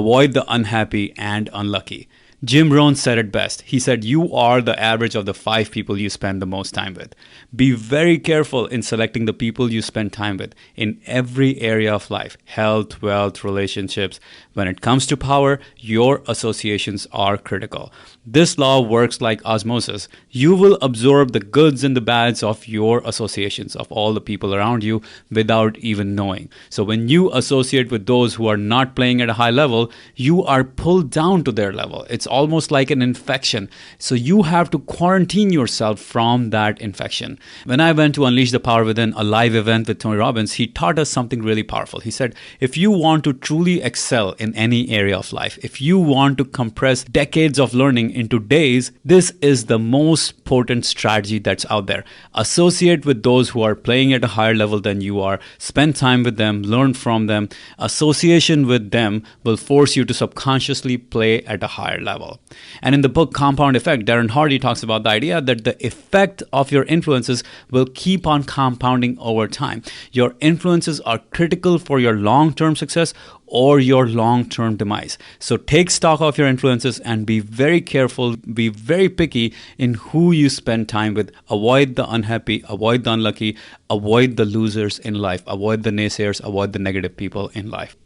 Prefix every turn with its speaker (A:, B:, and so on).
A: avoid the unhappy and unlucky. Jim Rohn said it best. He said, "You are the average of the 5 people you spend the most time with." Be very careful in selecting the people you spend time with in every area of life: health, wealth, relationships. When it comes to power, your associations are critical. This law works like osmosis. You will absorb the goods and the bads of your associations, of all the people around you, without even knowing. So when you associate with those who are not playing at a high level, you are pulled down to their level. It's almost like an infection. So you have to quarantine yourself from that infection. When I went to Unleash the Power Within, a live event with Tony Robbins, he taught us something really powerful. He said, if you want to truly excel in any area of life, if you want to compress decades of learning into days, this is the most potent strategy that's out there. Associate with those who are playing at a higher level than you are. Spend time with them, learn from them. Association with them will force you to subconsciously play at a higher level. And in the book Compound Effect, Darren Hardy talks about the idea that the effect of your influences will keep on compounding over time. Your influences are critical for your long-term success or your long-term demise. So take stock of your influences and be very careful, be very picky in who you spend time with. Avoid the unhappy, avoid the unlucky, avoid the losers in life, avoid the naysayers, avoid the negative people in life.